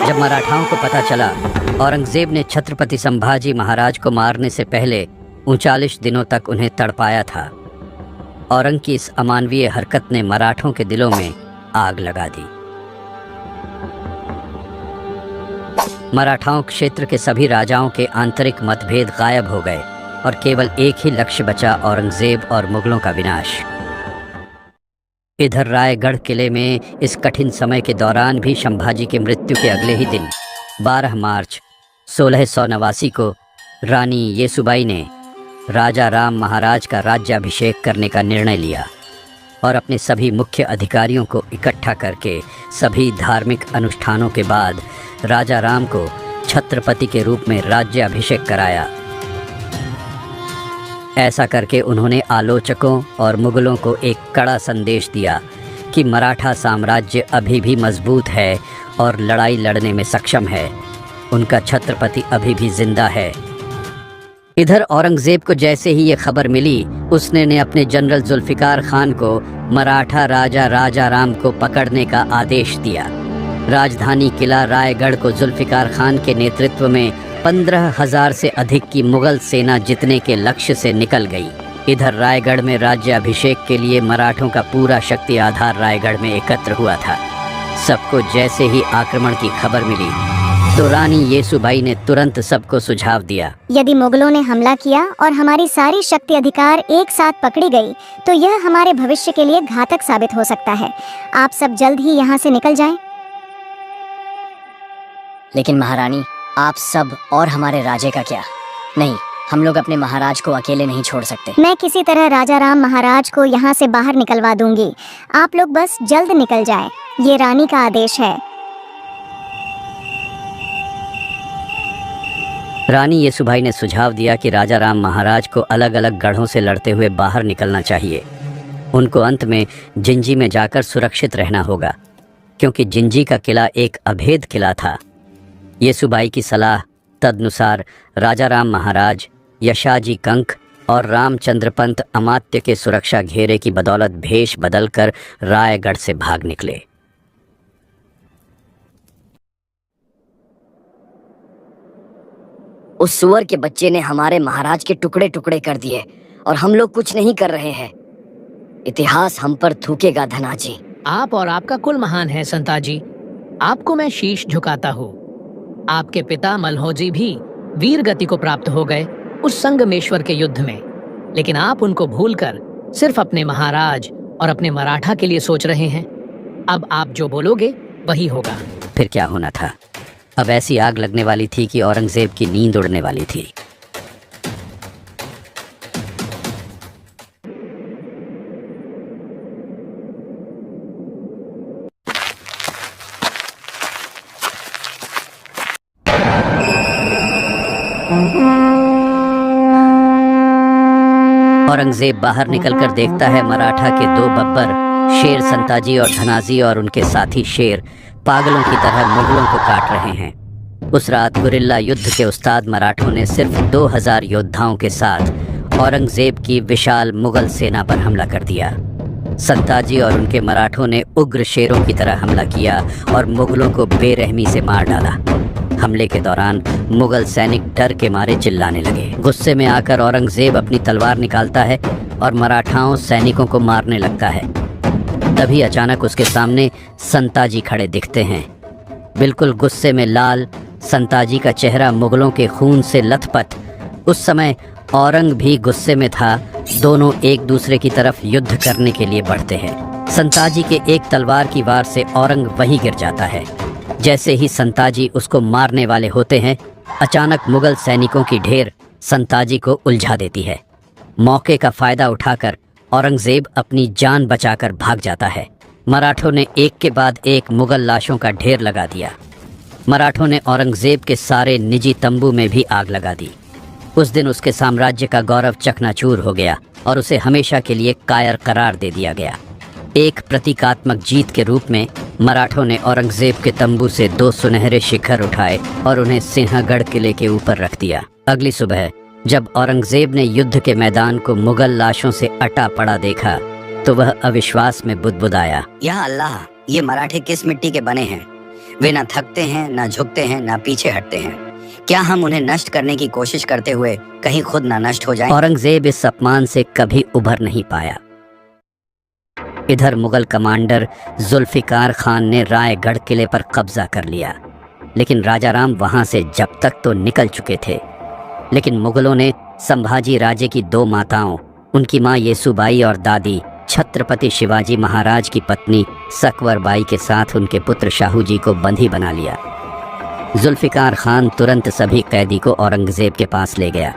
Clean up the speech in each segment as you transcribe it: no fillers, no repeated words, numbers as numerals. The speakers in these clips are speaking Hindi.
जब मराठाओं को पता चला औरंगजेब ने छत्रपति संभाजी महाराज को मारने से पहले 39 दिनों तक उन्हें तड़पाया था, औरंग की इस अमानवीय हरकत ने मराठों के दिलों में आग लगा दी। मराठाओं क्षेत्र के सभी राजाओं के आंतरिक मतभेद गायब हो गए और केवल एक ही लक्ष्य बचा, औरंगजेब और मुगलों का विनाश। इधर रायगढ़ किले में इस कठिन समय के दौरान भी संभाजी की मृत्यु के अगले ही दिन 12 मार्च 1689 को रानी येसुबाई ने राजा राम महाराज का राज्याभिषेक करने का निर्णय लिया और अपने सभी मुख्य अधिकारियों को इकट्ठा करके सभी धार्मिक अनुष्ठानों के बाद राजा राम को छत्रपति के रूप में राज्याभिषेक कराया। ऐसा करके उन्होंने आलोचकों और मुगलों को एक कड़ा संदेश दिया कि मराठा साम्राज्य अभी भी मजबूत है और लड़ाई लड़ने में सक्षम है, उनका छत्रपति अभी भी जिंदा है। इधर औरंगजेब को जैसे ही ये खबर मिली, उसने अपने जनरल जुल्फिकार खान को मराठा राजा राम को पकड़ने का आदेश दिया। राजधानी किला रायगढ़ को जुल्फिकार खान के नेतृत्व में 15,000 से अधिक की मुगल सेना जीतने के लक्ष्य से निकल गई। इधर रायगढ़ में राज्याभिषेक के लिए मराठों का पूरा शक्ति आधार रायगढ़ में एकत्र हुआ था। सबको जैसे ही आक्रमण की खबर मिली तो रानी येसुबाई ने तुरंत सबको सुझाव दिया, यदि मुगलों ने हमला किया और हमारी सारी शक्ति अधिकार एक साथ पकड़ी गई तो यह हमारे भविष्य के लिए घातक साबित हो सकता है। आप सब जल्द ही यहाँ से निकल जाएं। लेकिन महारानी, आप सब और हमारे राजे का क्या? नहीं, हम लोग अपने महाराज को अकेले नहीं छोड़ सकते। मैं किसी तरह राजा राम महाराज को यहाँ से बाहर निकलवा दूंगी। आप लोग बस जल्द निकल जाएं। ये रानी का आदेश है। रानी येसुबाई ने सुझाव दिया कि राजा राम महाराज को अलग अलग गढ़ों से लड़ते हुए बाहर निकलना चाहिए। उनको अंत में जिंजी में जाकर सुरक्षित रहना होगा, क्योंकि जिंजी का किला एक अभेद किला था। येसुबाई की सलाह तदनुसार राजा राम महाराज, यशाजी कंक और रामचंद्र पंत अमात्य के सुरक्षा घेरे की बदौलत भेष बदलकर रायगढ़ से भाग निकले। उस सुअर के बच्चे ने हमारे महाराज के टुकड़े टुकड़े कर दिए और हम लोग कुछ नहीं कर रहे हैं। इतिहास हम पर थूकेगा धनाजी। आप और आपका कुल महान है संताजी। आपको मैं शीश झुकाता हूँ। आपके पिता मल्होजी भी वीर गति को प्राप्त हो गए उस संगमेश्वर के युद्ध में, लेकिन आप उनको भूलकर सिर्फ अपने महाराज और अपने मराठा के लिए सोच रहे हैं। अब आप जो बोलोगे वही होगा। फिर क्या होना था? अब ऐसी आग लगने वाली थी कि औरंगजेब की नींद उड़ने वाली थी। औरंगजेब बाहर निकलकर देखता है मराठा के 2 बब्बर शेर संताजी और धनाजी और उनके साथी शेर पागलों की तरह मुगलों को काट रहे हैं। उस रात गुरिल्ला युद्ध के उस्ताद मराठों ने सिर्फ 2000 योद्धाओं के साथ औरंगजेब की विशाल मुगल सेना पर हमला कर दिया। संताजी और उनके मराठों ने उग्र शेरों की तरह हमला किया और मुगलों को बेरहमी से मार डाला। हमले के दौरान मुगल सैनिक डर के मारे चिल्लाने लगे। गुस्से में आकर औरंगजेब अपनी तलवार निकालता है और मराठाओं सैनिकों को मारने लगता है। तभी अचानक उसके सामने संताजी खड़े दिखते हैं। बिल्कुल गुस्से में लाल संताजी का चेहरा मुगलों के खून से लथपथ। उस समय औरंग भी गुस्से में था। दोनों एक दूसरे की तरफ युद्ध करने के लिए बढ़ते हैं। संताजी के एक तलवार की वार से औरंग वहीं गिर जाता है। जैसे ही संताजी उसको मारने वाले होते हैं, अचानक मुगल सैनिकों की ढेर संताजी को उलझा देती है। मौके का फायदा उठाकर औरंगजेब अपनी जान बचाकर भाग जाता है। मराठों ने एक के बाद एक मुगल लाशों का ढेर लगा दिया। मराठों ने औरंगजेब के सारे निजी तंबू में भी आग लगा दी। उस दिन उसके साम्राज्य का गौरव चकनाचूर हो गया और उसे हमेशा के लिए कायर करार दे दिया गया। एक प्रतीकात्मक जीत के रूप में मराठों ने औरंगजेब के तंबू से 2 सुनहरे शिखर उठाए और उन्हें सिंहगढ़ किले के ऊपर रख दिया। अगली सुबह जब औरंगजेब ने युद्ध के मैदान को मुगल लाशों से अटा पड़ा देखा तो वह अविश्वास में बुदबुदाया, या अल्लाह, ये मराठे किस मिट्टी के बने हैं? वे ना थकते हैं, ना झुकते हैं, ना पीछे हटते हैं। क्या हम उन्हें नष्ट करने की कोशिश करते हुए कहीं खुद ना नष्ट हो जाएं? औरंगजेब इस अपमान से कभी उभर नहीं पाया। इधर मुगल कमांडर जुल्फिकार खान ने रायगढ़ किले पर कब्जा कर लिया, लेकिन राजाराम वहां से जब तक तो निकल चुके थे, लेकिन मुगलों ने संभाजी राजे की 2 माताओं, उनकी मां येसुबाई और दादी छत्रपति शिवाजी महाराज की पत्नी सकवरबाई के साथ उनके पुत्र शाहू जी को बंदी बना लिया। जुल्फिकार खान तुरंत सभी कैदी को औरंगजेब के पास ले गया।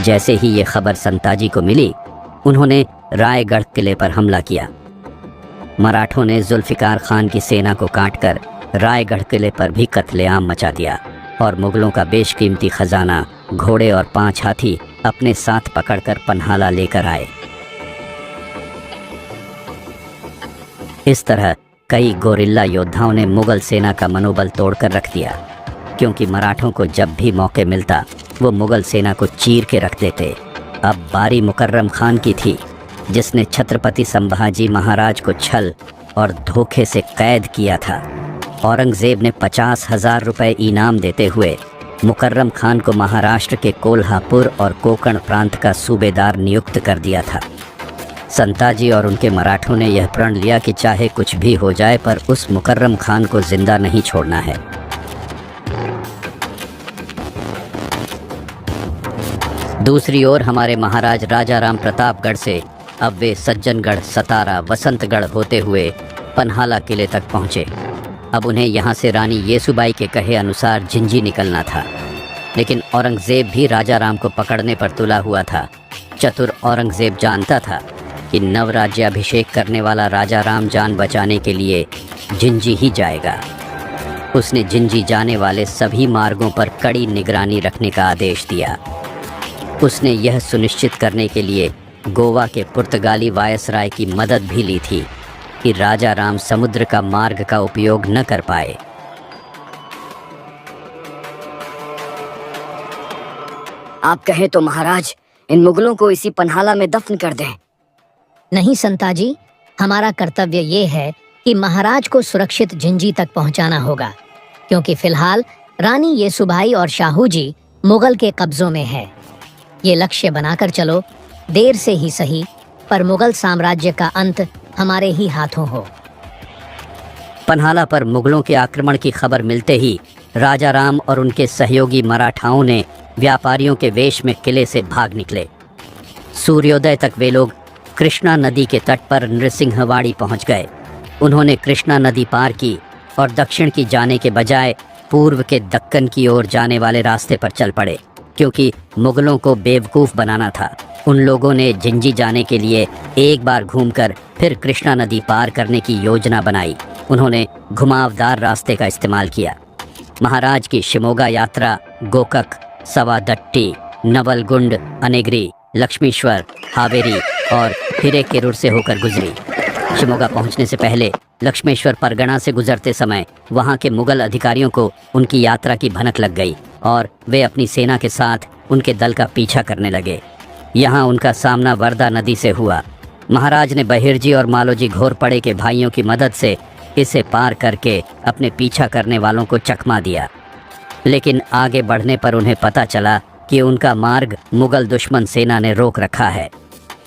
जैसे ही ये खबर संताजी को मिली, उन्होंने रायगढ़ किले पर हमला किया। मराठों ने जुल्फिकार खान की सेना को काटकर रायगढ़ किले पर भी कत्लेआम मचा दिया और मुगलों का बेशकीमती खजाना, घोड़े और 5 हाथी अपने साथ पकड़कर पन्हाला लेकर आए। इस तरह कई गोरिल्ला योद्धाओं ने मुगल सेना का मनोबल तोड़कर रख दिया, क्योंकि मराठों को जब भी मौके मिलता वो मुगल सेना को चीर के रख देते। अब बारी मुकर्रम खान की थी, जिसने छत्रपति संभाजी महाराज को छल और धोखे से कैद किया था। औरंगजेब ने 50,000 रुपये इनाम देते हुए मुकर्रम खान को महाराष्ट्र के कोल्हापुर और कोंकण प्रांत का सूबेदार नियुक्त कर दिया था। संताजी और उनके मराठों ने यह प्रण लिया कि चाहे कुछ भी हो जाए, पर उस मुकर्रम खान को जिंदा नहीं छोड़ना है। दूसरी ओर हमारे महाराज राजाराम प्रतापगढ़ से अब वे सज्जनगढ़, सतारा, वसंतगढ़ होते हुए पन्हाला किले तक पहुंचे। अब उन्हें यहाँ से रानी येसुबाई के कहे अनुसार जिंजी निकलना था, लेकिन औरंगजेब भी राजाराम को पकड़ने पर तुला हुआ था। चतुर औरंगजेब जानता था कि नवराज्याभिषेक करने वाला राजाराम जान बचाने के लिए जिंजी ही जाएगा। उसने जिंजी जाने वाले सभी मार्गों पर कड़ी निगरानी रखने का आदेश दिया। उसने यह सुनिश्चित करने के लिए गोवा के पुर्तगाली वायसराय की मदद भी ली थी कि राजाराम समुद्र का मार्ग का उपयोग न कर पाए। आप कहें तो महाराज, इन मुगलों को इसी पन्हाला में दफन कर दें। नहीं संताजी, हमारा कर्तव्य ये है कि महाराज को सुरक्षित जिंजी तक पहुंचाना होगा, क्योंकि फिलहाल रानी येसुबाई और शाहू जी मुगल के कब्जों में है। ये लक्ष्य बनाकर चलो, देर से ही सही, पर मुगल साम्राज्य का अंत हमारे ही हाथों हो। पन्हाला पर मुगलों के आक्रमण की खबर मिलते ही राजाराम और उनके सहयोगी मराठाओं ने व्यापारियों के वेश में किले से भाग निकले। सूर्योदय तक वे लोग कृष्णा नदी के तट पर नृसिंहवाड़ी पहुंच गए। उन्होंने कृष्णा नदी पार की और दक्षिण की जाने के बजाय पूर्व के दक्कन की ओर जाने वाले रास्ते पर चल पड़े, क्योंकि मुगलों को बेवकूफ़ बनाना था। उन लोगों ने जिंजी जाने के लिए एक बार घूमकर फिर कृष्णा नदी पार करने की योजना बनाई। उन्होंने घुमावदार रास्ते का इस्तेमाल किया। महाराज की शिमोगा यात्रा गोकक, सवादट्टी, नवलगुंड, अनेगरी, लक्ष्मीश्वर, हावेरी और हिरेकेरूर से होकर गुजरी। शिमोगा पहुंचने से पहले लक्ष्मेश्वर परगना से गुजरते समय वहां के मुगल अधिकारियों को उनकी यात्रा की भनक लग गई और वे अपनी सेना के साथ उनके दल का पीछा करने लगे। यहाँ उनका सामना वर्धा नदी से हुआ। महाराज ने बहिर्जी और मालोजी घोरपड़े के भाइयों की मदद से इसे पार करके अपने पीछा करने वालों को चकमा दिया, लेकिन आगे बढ़ने पर उन्हें पता चला कि उनका मार्ग मुगल दुश्मन सेना ने रोक रखा है।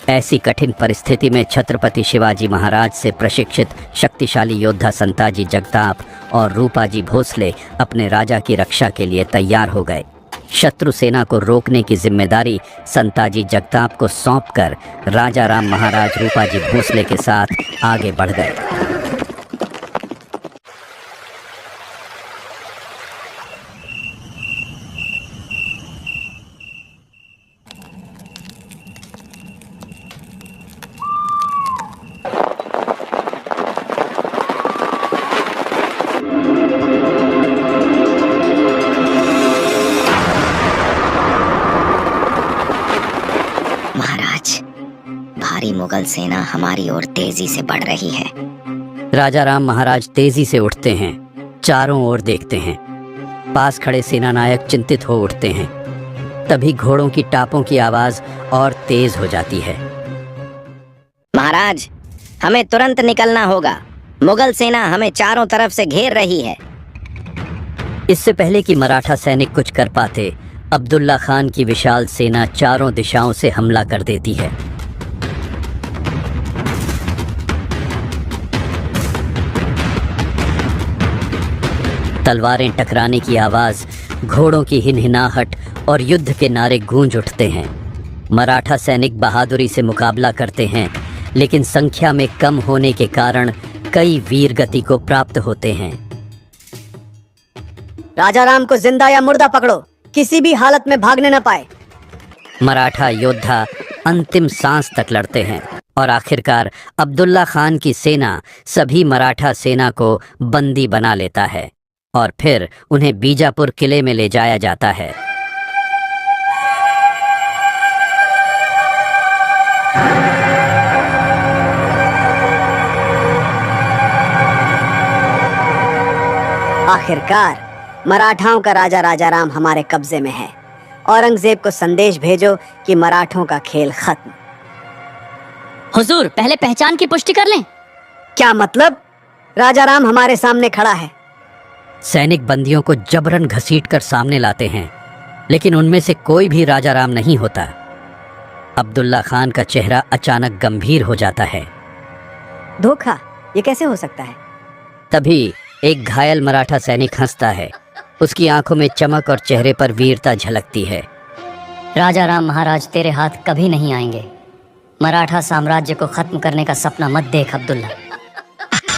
ऐसी कठिन परिस्थिति में छत्रपति शिवाजी महाराज से प्रशिक्षित शक्तिशाली योद्धा संताजी जगताप और रूपाजी भोसले अपने राजा की रक्षा के लिए तैयार हो गए। शत्रु सेना को रोकने की जिम्मेदारी संताजी जगताप को सौंपकर राजाराम महाराज रूपाजी भोसले के साथ आगे बढ़ गए। भारी मुगल सेना हमारी ओर तेजी से बढ़ रही है। राजाराम महाराज तेजी से उठते हैं, चारों ओर देखते हैं। पास खड़े सेनानायक चिंतित हो उठते हैं। तभी घोड़ों की टापों की आवाज और तेज हो जाती है। महाराज, हमें तुरंत निकलना होगा। मुगल सेना हमें चारों तरफ से घेर रही है। इससे पहले कि मराठा सैनिक कुछ कर पाते, अब्दुल्ला खान की विशाल सेना चारों दिशाओं से हमला कर देती है। तलवारें टकराने की आवाज, घोड़ों की हिनहिनाहट और युद्ध के नारे गूंज उठते हैं। मराठा सैनिक बहादुरी से मुकाबला करते हैं, लेकिन संख्या में कम होने के कारण कई वीर गति को प्राप्त होते हैं। राजा राम को जिंदा या मुर्दा पकड़ो, किसी भी हालत में भागने न पाए। मराठा योद्धा अंतिम सांस तक लड़ते हैं और आखिरकार अब्दुल्ला खान की सेना सभी मराठा सेना को बंदी बना लेता है और फिर उन्हें बीजापुर किले में ले जाया जाता है। आखिरकार मराठाओं का राजा राजाराम हमारे कब्जे में है। औरंगजेब को संदेश भेजो कि मराठों का खेल खत्म। हुजूर, पहले पहचान की पुष्टि कर लें। क्या मतलब? राजाराम हमारे सामने खड़ा है। सैनिक बंदियों को जबरन घसीटकर सामने लाते हैं, लेकिन उनमें से कोई भी राजाराम नहीं होता। अब्दुल्ला खान का चेहरा अचानक गंभीर हो जाता है। धोखा, ये कैसे हो सकता है? तभी एक घायल मराठा सैनिक हंसता है। उसकी आंखों में चमक और चेहरे पर वीरता झलकती है। राजा राम महाराज तेरे हाथ कभी नहीं आएंगे। मराठा साम्राज्य को खत्म करने का सपना मत देख अब्दुल्ला।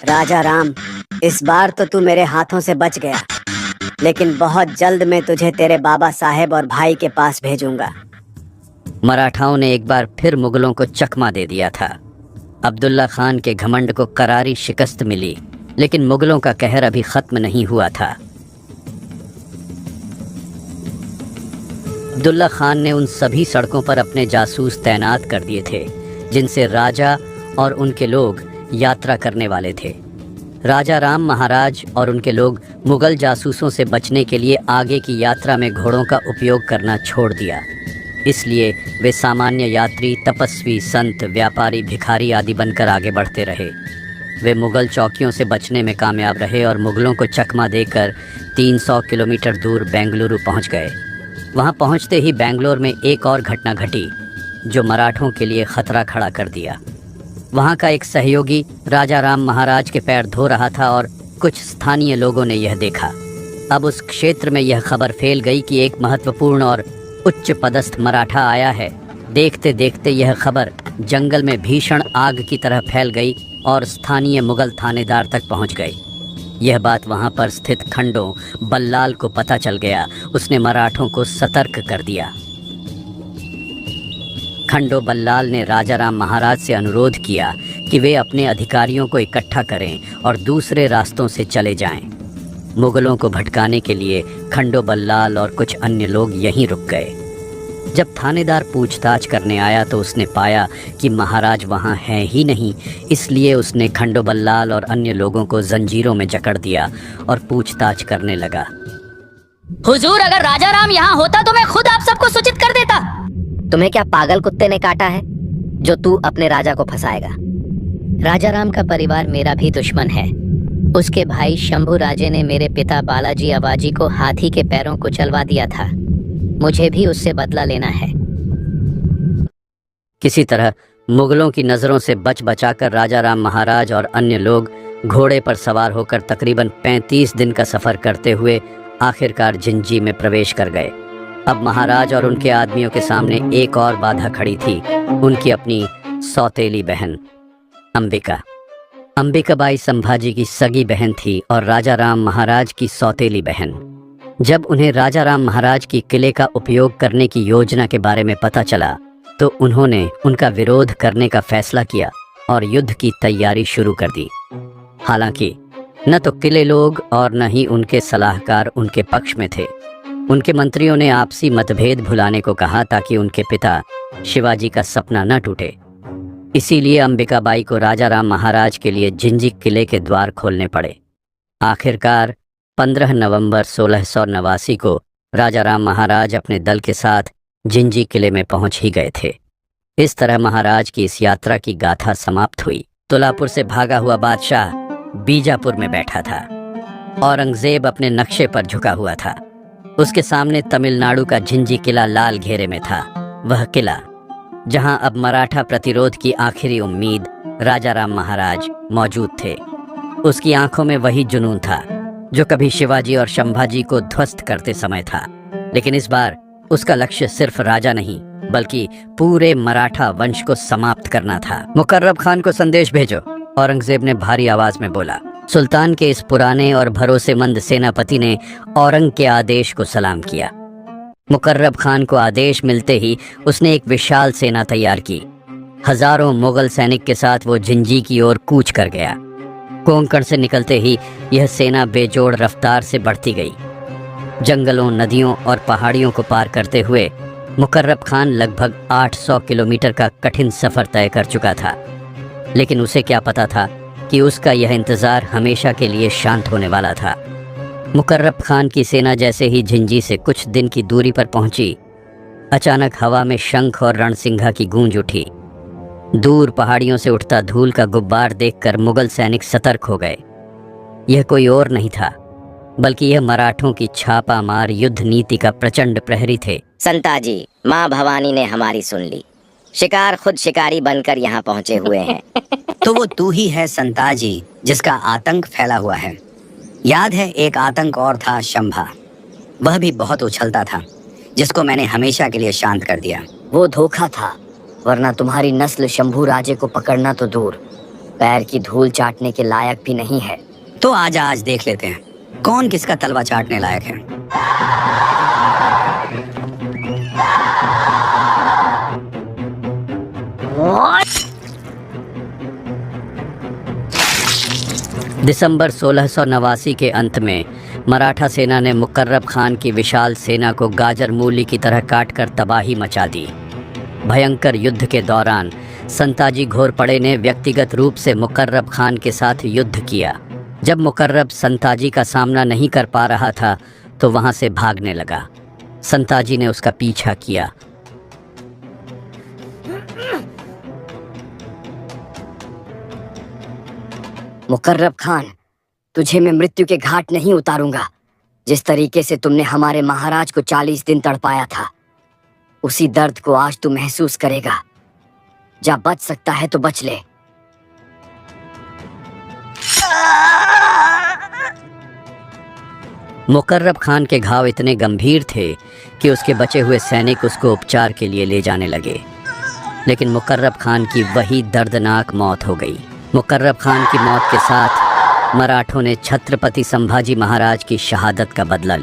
राजा राम, इस बार तो तू मेरे हाथों से बच गया, लेकिन बहुत जल्द मैं तुझे तेरे बाबा साहेब और भाई के पास भेजूंगा। मराठाओं ने एक बार फिर मुगलों को चकमा दे दिया था। अब्दुल्ला खान के घमंड को करारी शिकस्त मिली, लेकिन मुगलों का कहर अभी खत्म नहीं हुआ था। अब्दुल्ला खान ने उन सभी सड़कों पर अपने जासूस तैनात कर दिए थे जिनसे राजा और उनके लोग यात्रा करने वाले थे। राजा राम महाराज और उनके लोग मुगल जासूसों से बचने के लिए आगे की यात्रा में घोड़ों का उपयोग करना छोड़ दिया। इसलिए वे सामान्य यात्री, तपस्वी, संत, व्यापारी, भिखारी आदि बनकर आगे बढ़ते रहे। वे मुगल चौकियों से बचने में कामयाब रहे और मुगलों को चकमा देकर 300 किलोमीटर दूर बेंगलुरु पहुंच गए। वहां पहुंचते ही बेंगलोर में एक और घटना घटी जो मराठों के लिए खतरा खड़ा कर दिया। वहां का एक सहयोगी राजा राम महाराज के पैर धो रहा था और कुछ स्थानीय लोगों ने यह देखा। अब उस क्षेत्र में यह खबर फैल गई कि एक महत्वपूर्ण और उच्च पदस्थ मराठा आया है। देखते देखते यह खबर जंगल में भीषण आग की तरह फैल गई और स्थानीय मुगल थानेदार तक पहुंच गई। यह बात वहां पर स्थित खंडो बल्लाल को पता चल गया। उसने मराठों को सतर्क कर दिया। खंडो बल्लाल ने राजा राम महाराज से अनुरोध किया कि वे अपने अधिकारियों को इकट्ठा करें और दूसरे रास्तों से चले जाएं। मुगलों को भटकाने के लिए खंडो बल्लाल और कुछ अन्य लोग यहीं रुक गए। जब थानेदार पूछताछ करने आया तो उसने पाया कि महाराज वहां हैं ही नहीं। इसलिए उसने खंडो बल्लाल और अन्य लोगों को जंजीरों में जकड़ दिया और पूछताछ करने लगा। हुजूर, अगर राजा राम यहाँ होता तो मैं खुद आप सबको सूचित कर देता। तुम्हें क्या पागल कुत्ते ने काटा है जो तू अपने राजा को फंसाएगा? राजा राम का परिवार मेरा भी दुश्मन है। उसके भाई शंभू राजे ने मेरे पिता बालाजी अबाजी को हाथी के पैरों को चलवा दिया था। मुझे भी उससे बदला लेना है। किसी तरह मुगलों की नजरों से बच बचाकर राजा राम महाराज और अन्य लोग घोड़े पर सवार होकर तकरीबन 35 दिन का सफर करते हुए आखिरकार जिंजी में प्रवेश कर गए। अब महाराज और उनके आदमियों के सामने एक और बाधा खड़ी थी, उनकी अपनी सौतेली बहन अंबिका। अंबिकाबाई संभाजी की सगी बहन थी और राजा राम महाराज की सौतेली बहन। जब उन्हें राजा राम महाराज की किले का उपयोग करने की योजना के बारे में पता चला तो उन्होंने उनका विरोध करने का फैसला किया और युद्ध की तैयारी शुरू कर दी। हालांकि न तो किले लोग और न ही उनके सलाहकार उनके पक्ष में थे। उनके मंत्रियों ने आपसी मतभेद भुलाने को कहा ताकि उनके पिता शिवाजी का सपना न टूटे। इसीलिए अंबिकाबाई को राजा राम महाराज के लिए जिंजी किले के द्वार खोलने पड़े। आखिरकार 15 नवंबर 1689 को राजा राम महाराज अपने दल के साथ जिंजी किले में पहुंच ही गए थे। इस तरह महाराज की इस यात्रा की गाथा समाप्त हुई। तुलापुर से भागा हुआ बादशाह बीजापुर में बैठा था। औरंगजेब अपने नक्शे पर झुका हुआ था। उसके सामने तमिलनाडु का झिंजी किला लाल घेरे में था। वह किला जहां अब मराठा प्रतिरोध की आखिरी उम्मीद राजा राम महाराज मौजूद थे। उसकी आंखों में वही जुनून था जो कभी शिवाजी और संभाजी को ध्वस्त करते समय था। लेकिन इस बार उसका लक्ष्य सिर्फ राजा नहीं बल्कि पूरे मराठा वंश को समाप्त करना था। मुकर्रब खान को संदेश भेजो, औरंगजेब ने भारी आवाज में बोला। सुल्तान के इस पुराने और भरोसेमंद सेनापति ने औरंग के आदेश को सलाम किया। मुकर्रब खान को आदेश मिलते ही उसने एक विशाल सेना तैयार की। हजारों मुगल सैनिक के साथ वो झिंजी की ओर कूच कर गया। कोंकण से निकलते ही यह सेना बेजोड़ रफ्तार से बढ़ती गई। जंगलों, नदियों और पहाड़ियों को पार करते हुए मुकर्रब खान लगभग 800 किलोमीटर का कठिन सफर तय कर चुका था। लेकिन उसे क्या पता था कि उसका यह इंतजार हमेशा के लिए शांत होने वाला था। मुकर्रब खान की सेना जैसे ही झिंजी से कुछ दिन की दूरी पर पहुंची, अचानक हवा में शंख और रणसिंघा की गूंज उठी। दूर पहाड़ियों से उठता धूल का गुब्बार देखकर मुगल सैनिक सतर्क हो गए। यह कोई और नहीं था बल्कि यह मराठों की छापा मार युद्ध नीति का प्रचंड प्रहरी थे। संताजी, माँ भवानी ने हमारी सुन ली। शिकार खुद शिकारी बनकर यहाँ पहुँचे हुए हैं। तो वो तू ही है संताजी जिसका आतंक फैला हुआ है। याद है एक आतंक और था, शंभा। वह भी बहुत उछलता था जिसको मैंने हमेशा के लिए शांत कर दिया। वो धोखा था, वरना तुम्हारी नस्ल शंभू राजे को पकड़ना तो दूर, पैर की धूल चाटने के लायक भी नहीं है। तो आज देख लेते हैं कौन किसका तलवा चाटने लायक है। दिसंबर 1689 के अंत में मराठा सेना ने मुकर्रब खान की विशाल सेना को गाजर मूली की तरह काटकर तबाही मचा दी। भयंकर युद्ध के दौरान संताजी घोरपड़े ने व्यक्तिगत रूप से मुकर्रब खान के साथ युद्ध किया। जब मुकर्रब संताजी का सामना नहीं कर पा रहा था तो वहां से भागने लगा। संताजी ने उसका पीछा किया। मुकर्रब खान, तुझे मैं मृत्यु के घाट नहीं उतारूंगा। जिस तरीके से तुमने हमारे महाराज को 40 दिन तड़पाया था, उसी दर्द को आज तू महसूस करेगा। जा बच सकता है तो बच ले। मुकर्रब खान के घाव इतने गंभीर थे कि उसके बचे हुए सैनिक उसको उपचार के लिए ले जाने लगे। लेकिन मुकर्रब खान की वही दर्दनाक मौत हो गई। मुकर्रब खान की मौत के साथ मराठों ने छत्रपति संभाजी महाराज की शहादत का बदला लिया।